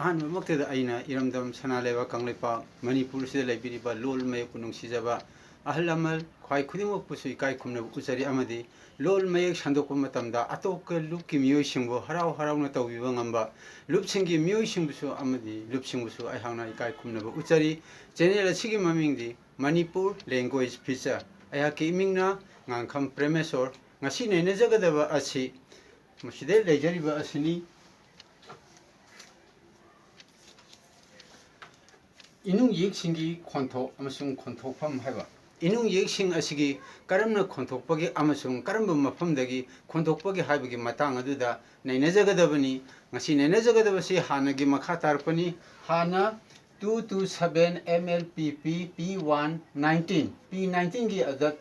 ꯑꯍꯥꯟꯕꯃꯛꯇꯗ ꯑꯩꯅ ꯏꯔꯝꯗꯝ ꯁꯅꯥꯂꯩꯕꯥꯛ ꯀꯪꯂꯩꯄꯥꯛ ꯃꯅꯤꯄꯨꯔꯁꯤꯗ ꯂꯩꯕꯤꯔꯤꯕ ꯂꯣꯜ ꯃꯌꯦꯛꯄꯨ ꯅꯨꯡꯁꯤꯖꯕ ꯑꯍꯜ ꯂꯃꯟ ꯈ꯭ꯋꯥꯏ ꯈꯨꯗꯤꯡꯃꯛꯄꯨꯁꯨ ꯏꯀꯥꯏ ꯈꯨꯝꯅꯕ ꯎꯠꯆꯔꯤ ꯑꯃꯗꯤ ꯂꯣꯜ ꯃꯌꯦꯛ ꯁꯟꯗꯣꯛꯄ ꯃꯇꯝꯗ ꯑꯇꯣꯞꯄ ꯂꯨꯞꯀꯤ ꯃꯤꯑꯣꯏꯁꯤꯡꯕꯨ ꯍꯔꯥꯎ ꯍꯔꯥꯎꯅ ꯇꯧꯕꯤꯕ ꯉꯝꯕ ꯂꯨꯞꯁꯤꯡꯒꯤ ꯃꯤꯑꯣꯏꯁꯤꯡꯕꯨꯁꯨ ꯑꯃꯗꯤ ꯂꯨꯞꯁꯤꯡꯕꯨꯁꯨ ꯑꯩꯍꯥꯛꯅ ꯏꯀꯥꯏ ꯈꯨꯝꯅꯕ ꯎꯠꯆꯔꯤ ꯆꯦꯅꯦꯜ ꯑꯁꯤꯒꯤ ꯃꯃꯤꯡꯗꯤ ꯃꯅꯤꯄꯨꯔ ꯂꯦꯡꯒ꯭ꯋꯦꯖ ꯐꯤꯆꯔ ꯑꯩꯍꯥꯛꯀꯤ ꯏꯃꯤꯡꯅ ꯉꯥꯡꯈꯝ ꯄ꯭ꯔꯦꯃꯦꯁꯣꯔ ꯉꯁꯤ ꯅꯩꯅꯖꯒꯗꯕ ꯑꯁꯤ ꯃꯁꯤꯗ ꯂꯩꯖꯔꯤꯕ ꯑꯁꯤꯅꯤ ꯏꯅꯨꯡ ꯌꯦꯛꯁꯤꯡꯒꯤ ꯈꯣꯟꯊꯣꯛ ꯑꯃꯁꯨꯡ ꯈꯣꯟꯊꯣꯛꯐꯝ ꯍꯥꯏꯕ ꯏꯅꯨꯡ ꯌꯦꯛꯁꯤꯡ ꯑꯁꯤꯒꯤ ꯀꯔꯝꯅ ꯈꯣꯟꯊꯣꯛꯄꯒꯦ ꯑꯃꯁꯨꯡ ꯀꯔꯝꯕ ꯃꯐꯝꯗꯒꯤ ꯈꯣꯟꯊꯣꯛꯄꯒꯦ ꯍꯥꯏꯕꯒꯤ ꯃꯇꯥꯡ ꯑꯗꯨꯗ ꯅꯩꯅꯖꯒꯗꯕꯅꯤ ꯉꯁꯤ ꯅꯩꯅꯖꯒꯗꯕꯁꯤ ꯍꯥꯟꯅꯒꯤ ꯃꯈꯥ ꯇꯥꯔꯛꯄꯅꯤ ꯍꯥꯟꯅ 227 MLPP P119 P19ꯒꯤ ꯑꯗ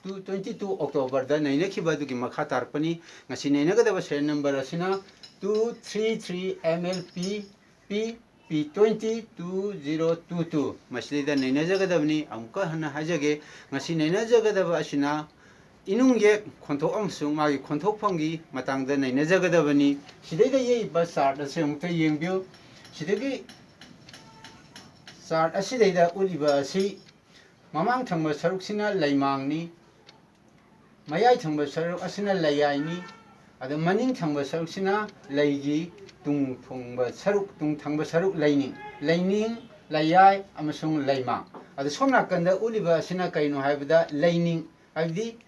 22 ꯑꯣꯛꯇꯣꯕꯔꯗ ꯅꯩꯅꯈꯤꯕ ꯑꯗꯨꯒꯤ ꯃꯈꯥ ꯇꯥꯔꯛꯄꯅꯤ ꯉꯁꯤ ꯅꯩꯅꯒꯗꯕ ꯁꯦꯔꯤꯌꯜ ꯅꯝꯕꯔ ꯑꯁꯤꯅ 233 MLP P20 2022 ꯃꯁꯤꯗ ꯅꯩꯅꯖꯒꯗꯕꯅꯤ ꯑꯃꯨꯛꯀ ꯍꯟꯅ ꯍꯥꯏꯖꯒꯦ ꯉꯁꯤ ꯅꯩꯅꯖꯒꯗꯕ ꯑꯁꯤꯅ ꯏꯅꯨꯡ ꯌꯦꯛ ꯈꯣꯟꯊꯣꯛ ꯑꯃꯁꯨꯡ ꯃꯥꯒꯤ ꯈꯣꯟꯊꯣꯛꯐꯝꯒꯤ ꯃꯇꯥꯡꯗ ꯅꯩꯅꯖꯒꯗꯕꯅꯤ ꯁꯤꯗꯩꯗ ꯌꯦꯛꯏꯕ ꯆꯥꯔꯠ ꯑꯁꯤ ꯑꯃꯨꯛꯇ ꯌꯦꯡꯕꯤꯌꯨ ꯁꯤꯗꯒꯤ ꯆꯥꯔꯠ ꯑꯁꯤꯗꯩꯗ ꯎꯠꯂꯤꯕ ꯑꯁꯤ ꯃꯃꯥꯡ ꯊꯪꯕ ꯁꯔꯨꯛꯁꯤꯅ ꯂꯩꯃꯥꯡꯅꯤ ꯃꯌꯥꯏ ꯊꯪꯕ ꯁꯔꯨꯛ ꯑꯁꯤꯅ ꯂꯩꯌꯥꯏꯅꯤ ꯑꯗ ꯃꯅꯤꯡ ꯊꯪꯕ ꯁꯔꯨꯛꯁꯤꯅ ꯂꯩꯒꯤ ꯇꯨꯡ ꯊꯪꯕ ꯁꯔꯨꯛ ꯂꯩꯅꯤꯡ ꯂꯩꯌꯥꯏ ꯑꯃꯁꯨꯡ ꯂꯩꯃꯥꯡ ꯑꯗ ꯁꯣꯝ ꯅꯥꯀꯟꯗ ꯎꯠꯂꯤꯕ ꯑꯁꯤꯅ ꯀꯩꯅꯣ ꯍꯥꯏꯕꯗ ꯂꯩꯅꯤꯡ ꯍꯥꯏꯕꯗꯤ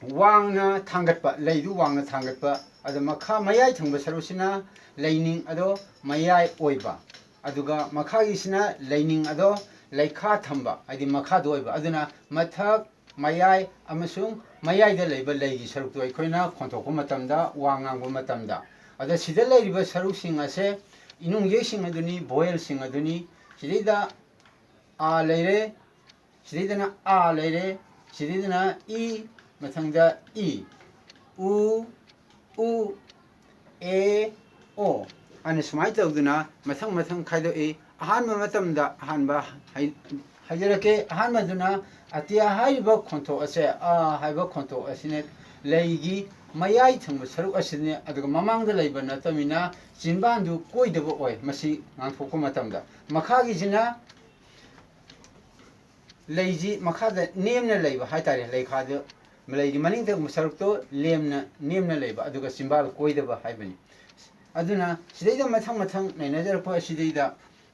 ꯋꯥꯡꯅ ꯊꯥꯡꯒꯠꯄ ꯂꯩꯗꯨ ꯋꯥꯡꯅ ꯊꯥꯡꯒꯠꯄ ꯑꯗ ꯃꯌꯥꯏ ꯊꯪꯕ ꯁꯔꯨꯛꯁꯤꯅ ꯂꯩꯅꯤꯡ ꯑꯗꯣ ꯃꯌꯥꯏ ꯑꯣꯏꯕ ꯑꯗꯨꯒ ꯃꯈꯥꯒꯤꯁꯤꯅ ꯂꯩꯅꯤꯡ ꯑꯗꯣ ꯂꯩꯈꯥ ꯊꯝꯕ ꯍꯥꯏꯗꯤ ꯃꯈꯥꯗ ꯑꯣꯏꯕ ꯑꯗꯨꯅ ꯃꯊꯛ ꯃꯌꯥꯏ ꯑꯃꯁꯨꯡ ꯃꯌꯥꯏꯗ ꯂꯩꯕ ꯂꯩꯒꯤ ꯁꯔꯨꯛꯇꯨ ꯑꯩꯈꯣꯏꯅ ꯈꯣꯟꯊꯣꯛꯄ ꯃꯇꯝꯗ ꯋꯥ ꯉꯥꯡꯕ ꯃꯇꯝꯗ ꯑꯗ ꯁꯤꯗ ꯂꯩꯔꯤꯕ ꯁꯔꯨꯛꯁꯤꯡ ꯑꯁꯦ 이놈 예싱하더니 보엘싱하더니 시리다 아 레레 시리다나 아 레레 시리다나 이 마탕자 이 우 우 에 오 아니 스마이 tꯧꯗꯨꯅ mathang mathang खाइदोई अहानबा मतमदा अहानबा हाइजरके अहानबदुना अतिया हाइबा खोंथो असे आ हाइबा खोंथो असिने लेगी मयाई थंब सरुक असिने अदुगा ममांगदा लेबा नतमिना चिनबांदु कोइदबो ओय मसी गांथोको मतमदा मखागी जिना लेजी मखादा नेमना लेबा हाइतारे लेखादो लेगी मनिंगदा सरुकतो नेमना लेबा अदुगा चिनबाल कोइदबा हाइबनी अदुना सिदैदा मथंग मथंग नैनजरपा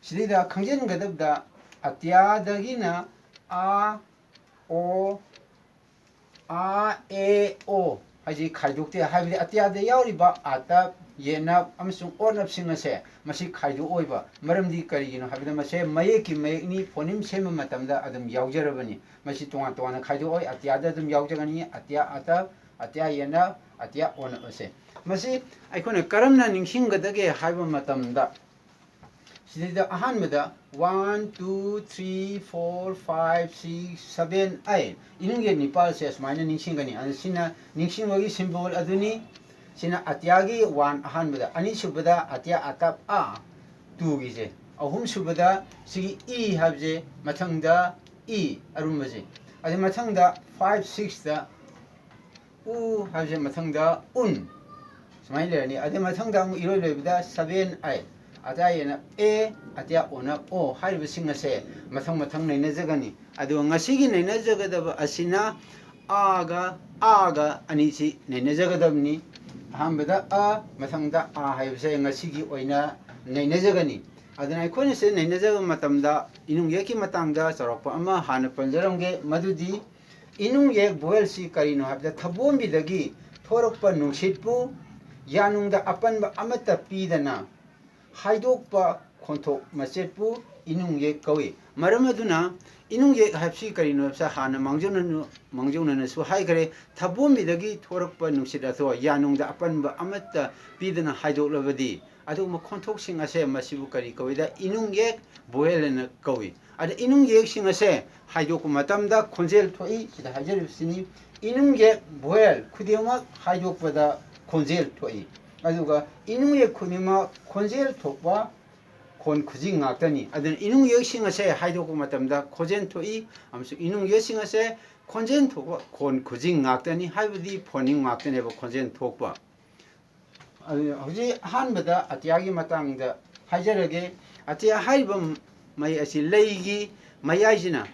सिदैदा खंजनगदबदा अत्यादगिना आ ओ आ ए ओ हाइजी खाइदोक्ते हाइबदि अत्यादा यावरिबा आता येना अमसुंग ओनबसिंग असे मसी खाइदो ओइबा मरमदि करिगिनो हाइबदा मसे मयेकी मयेकनी फोनिम सेम मतमदा अदम यावजरबनी मसी तोंगा तोंगा खाइदो ओइ अत्यादा अदम यावजगनी अत्या आता अत्या येना अत्या ओन असे मसी आइखोना करमना निंगसिंगदगे हाइबा मतमदा सिदैदा अहानबदा 1 2 3 4 5 6 7 8 इनुंगे निपाल से असमाइना निंगसिंगनी असिना निंगसिंगोगी सिंबल अदुनी सिना अत्यागी 1 अहानबदा अनि सुबदा अत्या अतप आ 2 गिजे अहुम सुबदा सिगी ई हाबजे मथंगदा ई अरुमजे अदे मथंगदा 5 6 दा उ हाबजे मथंगदा उन समाइ लेरनी अदे मथंगदा मु इरोय लेबदा 7 8 अतायना ए अत्या ओना ओ हाइबा सिंगसे मथंग मथंग नैनजगनी अदो ngasiगी नैनजगदबा असिना आगा अनिसी नैनजगदबनी अहमबदा आ मथंगदा आ हाइबसे ngasiगी ओइना नैनजगनी अदना अखोइना से नैनजग मतमदा इनुंगेकी मतंगदा चरपा अमा हाना पंजरमगे मदुदी इनुंगे बोयलसी करिनो हाबदा थबोंबिदगी थोरकपा नुंसितपु यानुंगदा अपनबा अमता पीदना हाइदोकपा खोंथोक मचेतपु इनुंगे कवि मरमदुना इनुंगे हाबसी करिनो हाबसा हाना मांगजौनसु हाइगरे थबोंबिदगी थोरकपा नुंसित अथो यानुंगदा अपनबा अमता पीदना हाइदोकलबदी अदुम खोंथोकसिंग असे मसिबु करि कविदा इनुंगे बोयलना कवि अद इनुंगे सिंग असे हाइदोक मतमदा खोंजेल थोई सिदा हाइजरसिनी इनुंगे बोयल खुदिमा हाइदोकपदा खोंजेल थोई अदुगा इनुंगे खुनिमा खोंजेल थोकपा खोन खुजिंग ngaktani adun inung yesing ase haidok matamda khojen thoi amsu inung yesing ase khonjen thokwa khon khujing ngaktani haibadi phoning ngaktani ba khonjen thokpa ꯍꯧꯖꯤꯛ ꯑꯍꯥꯟꯕꯗ ꯑꯇꯤꯌꯥꯒꯤ ꯃꯇꯥꯡꯗ ꯍꯥꯏꯖꯔꯒꯦ ꯑꯇꯤꯌꯥ ꯍꯥꯏꯔꯤꯕ ꯃꯩ ꯑꯁꯤ ꯂꯩꯒꯤ ꯃꯌꯥꯏꯁꯤꯅ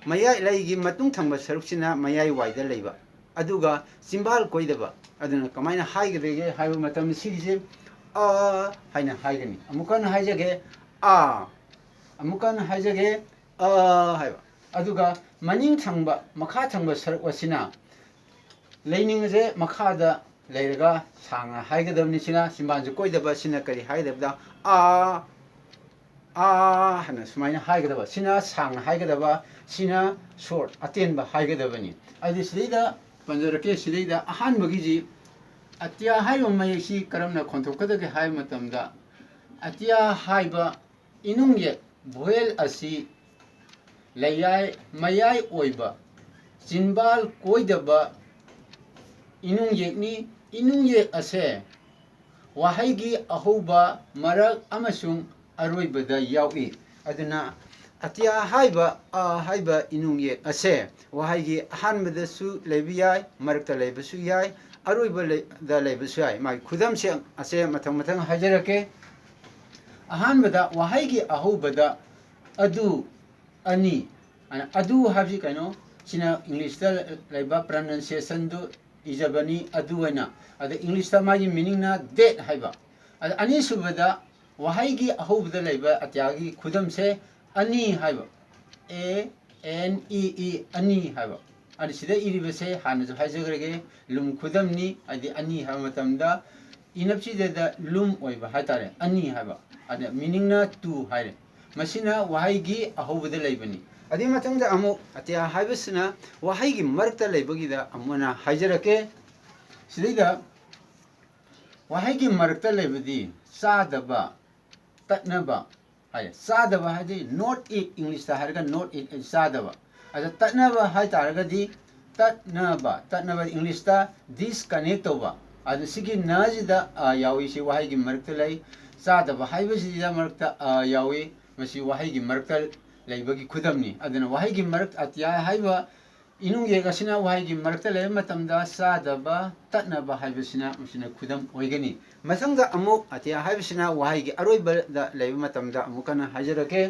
ꯃꯌꯥꯏ ꯂꯩꯒꯤ ꯃꯇꯨꯡ ꯊꯪꯕ ꯁꯔꯨꯛꯁꯤꯅ ꯃꯌꯥꯏ ꯋꯥꯏꯗ ꯂꯩꯕ ꯑꯗꯨꯒ ꯆꯤꯝꯕꯥꯜ ꯀꯣꯏꯗꯕ ꯑꯗꯨꯅ ꯀꯃꯥꯏꯅ ꯍꯥꯏꯒꯗꯒꯦ ꯍꯥꯏꯕ ꯃꯇꯝꯗ ꯁꯤꯒꯤꯁꯦ ꯍꯥꯏꯅ ꯍꯥꯏꯒꯅꯤ ꯑꯃꯨꯛ ꯍꯟꯅ ꯍꯥꯏꯖꯒꯦ ꯑꯃꯨꯛ ꯍꯟꯅ ꯍꯥꯏꯖꯒꯦ ꯍꯥꯏꯕ ꯑꯗꯨꯒ ꯃꯅꯤꯡ ꯊꯪꯕ ꯃꯈꯥ ꯊꯪꯕ ꯁꯔꯨꯛ ꯑꯁꯤꯅ ꯂꯩꯅꯤꯡ ꯑꯁꯦ ꯃꯈꯥꯗ ꯂꯩꯔꯒ ꯁꯥꯡꯅ ꯍꯥꯏꯒꯗꯕꯅꯤ ꯁꯤꯅ ꯆꯤꯝꯕꯥꯜꯁꯨ ꯀꯣꯏꯗꯕ ꯁꯤꯅ ꯀꯔꯤ ꯍꯥꯏꯒꯗꯕꯗ 하나 수마이나 하이거든요. 시나 상 하이거든요. 시나 short 아텐바 하이거든요. 아디 시리다 번저렇게 시리다 한 먹이지 아티야 하이오 마이시 그럼나 컨트롤하게 하이 마tamda 아티야 하이바 이능게 보엘 아시 레야이 마야이 오이바 진발 고이더바 이능예니 이능예 아세 와하이기 아호바 마락 아마숭 अरोइबदा यावी अदना अतिया हाइबा इनुंगे असे वहाइगी अहानबदसु लेबियाय मरकता लेबसु याय अरोइबदा लेबसु याय माइ खुदमसे असे मथंग मथंग हाजरके अहानबदा वहाइगी अहोबदा अदु अनि अदु हाबि कनो सिना इंग्लिश दा लेबा प्रोनाउंसिएशन दु इजबनी अदु हैना अद इंग्लिश दा मागी मीनिंग ना डेट हाइबा अद अनि सुबदा वहाइगी अहोबदा लेबा अत्यागी खुदम से अनि हाइबा ए एन ई ई अनि हाइबा अनि सिदा इरिबसे हाना जो हाइजगरगे लुम खुदमनी अदि अनि हाबा मतमदा इनपसिदा लुम ओइबा हातारे अनि हाइबा अदि मीनिंग ना टू हाइरे मसिना वहाइगी अहोबदा लेबनी अदि मतंदा अमु अत्या हाइबसना वहाइगी मरकता लेबगीदा अमुना हाइजरके सिदा वहाइगी मरकता लेबदी चादबा तटनबा हाय चादबा हादि नॉट इट इंग्लिश ता हारगा नॉट इट चादबा अदा तटनबा हाय तारगदी तटनबा इंग्लिश ता डिस्कनेक्ट तोबा अदा सिगी नाजिदा यावी सि वहाइगी मरकता लै चादबा हाइबसिदा मरकता यावी मसि वहाइगी मरकता लैबगी खुदमनी अदना वहाइगी मरक अत्या हाइबा इनुंगे गसिना वहाइगी मरकता लै मतमदा चादबा तटनबा हाइबसिना मसिना खुदम ओइगनी मसंगदा अमुक अत्या हाइबसिना वहाइगी अरोइबदा लैबा मतमदा अमुकना हाजरके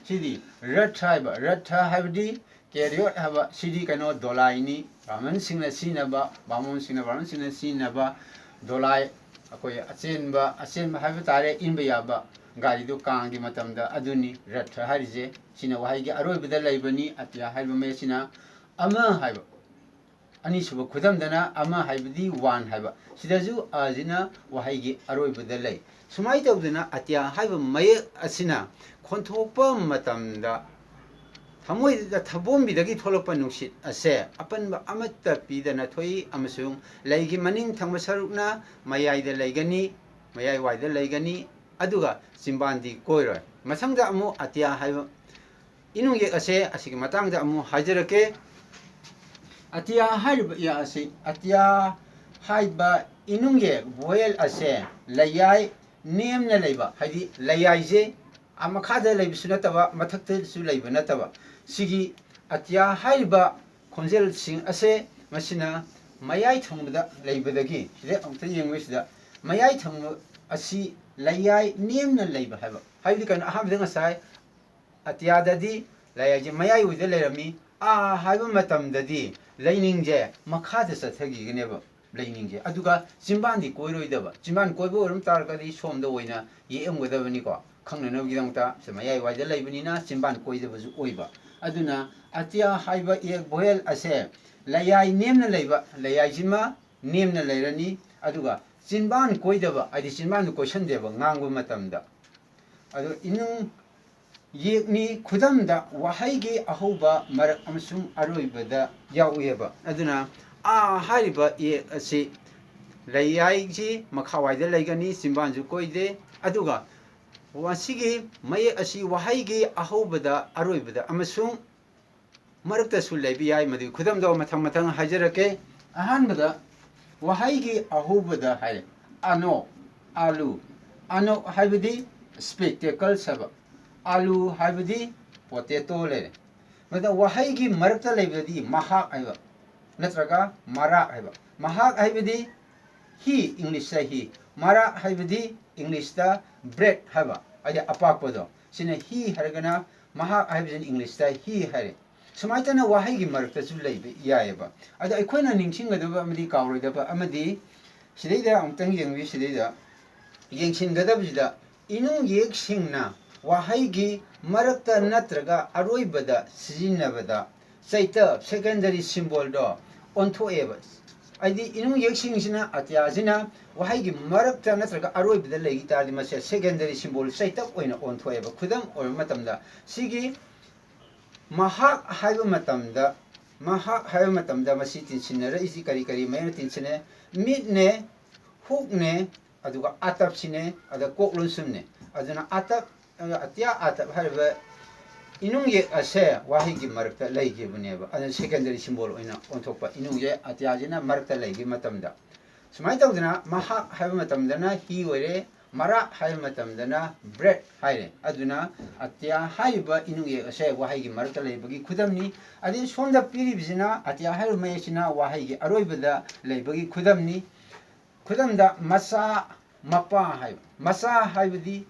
सिदी रथ हाइबदी कैरियट हाबा सिदी कनो दोलाइनी बामन सिंगना सिनबा बामन सिंगना सिनबा दोलाइ अकोय अचेनबा हाइबा तारे इनबा याबा गाड़ी कांगी मतमदा अदुनी रथ हारिजे सिना वहाइगी अरोइबदा लैबनी अत्या हाइबा मेसिना अमा हाइबा अनि सुब खुदमदना अमा हाइबदी वन हाइबा सिदाजु आजिना वहाइगी अरोइबदा लै सुमाइ तौदना अत्या हाइबा मय असिना खोन्थोकपा मतमदा थमोइदा थबोमबिदगी थोलकपा नुसित असे अपनबा अमत्ता पीदना थोई अमसुंग लैगी मनिंग थंगबा सरुकना मयाइदा लैगनी मयाइ वाइदा लैगनी अदुगा चिम्बांदी कोइरोय मसंगदा अमु अत्या हाइबा इनुंगे असे असिगी मतंगदा अमु हाजरके अतिया हाइबा या असे अतिया हाइबा इनुंगे बोयल असे लयाय नेमना लैबा हाइदि लयाइजे अमखादा लैबसु नतबा मथक्तसु लैबा नतबा सिगी अतिया हाइबा खोंजेल सिंग असे मसिना मयाइ थंगबदा लैबदगी सिदे अमता येंगवेसिदा मयाइ थंग असी लयाय नेमना लैबा हाइबा हाइदि कन अहामदा ngасai अतियाददी लयाइजे मयाइ उइदा लैरमी हाइबा मतमददी लैनिंगजे मखादा चथगिगनेबा लैनिंगजे अदुगा चिम्बांदी कोइरोइदबा चिम्बान कोइबो ओरम तारकदी सोमदा ओइना येमगदबनिको खंगननबगिदमता मयाइ वाइदा लैबनिना चिम्बान कोइदबजु ओइबा अदुना अतिया हाइबा एक बोयल असे लयाइ नेमना लैबा लयाइजिमा नेमना लैरनी अदुगा चिम्बान कोइदबा आदि चिम्बान कोइसनदेबा ngang मतमदा अदु इनुं येकनी खुदमदा वहाइगी अहोबा मरक अमसुंग अरोइबदा याउएबा अदुना हारिबा ये असि लयाइजी मखावाइदा लैगनी चिम्बानजु कोइदे अदुगा वासिगी मय असि वहाइगी अहोबदा अरोइबदा अमसुंग मरकतसु लैबियाय मदि खुदमदा मथंग मथंग हाजरके अहानबदा वहाइगी अहोबदा हाय अनो आलू हाइबदी स्पेक्टेकल सब आलू हाइबदी पोटेटो ले मदा वहाइगी मरकता लैबदी महाक हाइबा नत्रगा मारा हाइबा महाक हाइबदी he English da he mara haibadi English da bread haba adi apakpado sina he haragana mahak haibajin English da he hare sumaitana wahai gi marakta su leibe yaeba ada aikoina ningsingadaba amadi kawroidaba amadi sidaida amtang yengwi sidaida yengsingadabjida inung yeksingna wahai gi marakta natraga aroibada sijinnabada saita secondary symbol do onthoeba aidi inung yeksingina atyajina wahai gi marakta natraga aroibada legi tardi mase secondary symbol saita oina onthoeba khudam or matamda sigi mahak haiba matamda masi tinsinara isi kari kari mayna tinsine mitne hukne aduga atap sine ada koklun sumne aduna atap atya atap harba inung ye ase wahi gi marakta leigi buneba ada secondary symbol oina onthokpa inung ye atya jina marakta leigi matamda sumai tawdana mahak haiba matamdana hi oire mara haiba matamdana bread haire aduna atya haiba inung ye ase wahi gi marakta leibagi khudamni adin somda piri bisina atya haiba mayesina wahi gi aroibada leibagi khudamni khudamda masa mapa haiba masa haibadi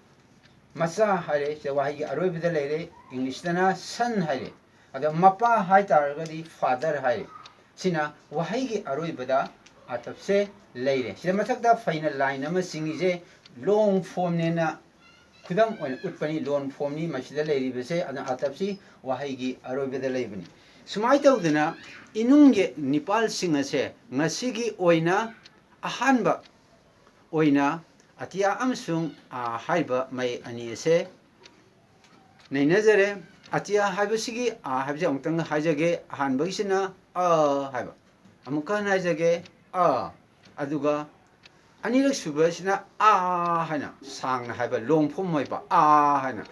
masa haire se wahi gi aroibada leire English dana son haire ada mapa hai taragadi father haire sina wahi gi aroibada atapse leire sida mathakda final line ama singije long form nena khudam oina utpani long form ni masida leiri bese ada atapsi wahi gi aroibada leibani sumai tawdana inungge nipal singase ngasigi oina ahanba oina atia amsung haiba mai ani se nainajare atia haiba sigi haibje amtang haijage ahanbagisina haiba amuka naijage aduga anirak subasina haina sangna haiba long form moiba haina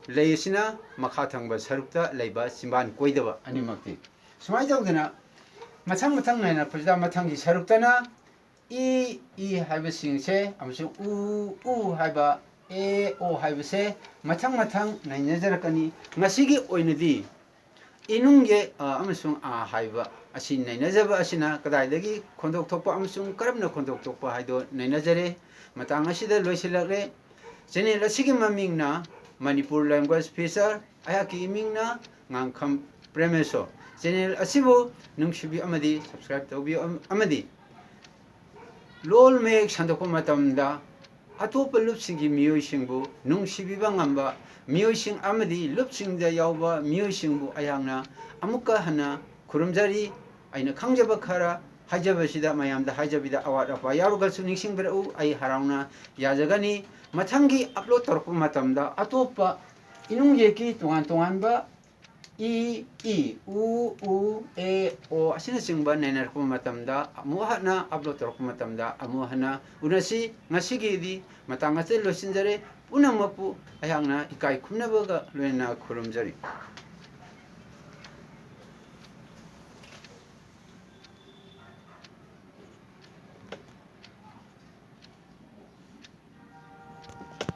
leisina makha thangba sarukta leiba simban koidaba animakti sumai tawdana mathang mathang naina pajda mathangi saruktana i haiba singse amsu u haiba o haiba se mathang mathang nainajarakani ngasigi oinadi inungge amasung haiba asin nainajaba asina kadaidagi khondok thokpa amasung karamna khondok thokpa haido nainajare matang asida loisilakre channel asigi mamingna Manipur language feature ayaki imingna ngangkham premeso channel asibo nungsibi amadi subscribe tawbi amadi lol mek sandokpa matamda atopa lupsingi miyoisingbu nungsibiba ngamba miyoising amadi lupsingda yawba miyoisingbu ayangna amuka hana khurumjari aina khangjaba khara haijabasida mayamda haijabida awat apa yarugasu ningsingbirau ai harauna yajagani mathanggi upload torpa matamda atopa inungyeki tongan tonganba u e o asina singba nainarpa matamda amuhana upload torpa matamda amuhana unasi ngasigi di matangate losinjare punamapu ayangna ikai khumnabaga loina khurumjari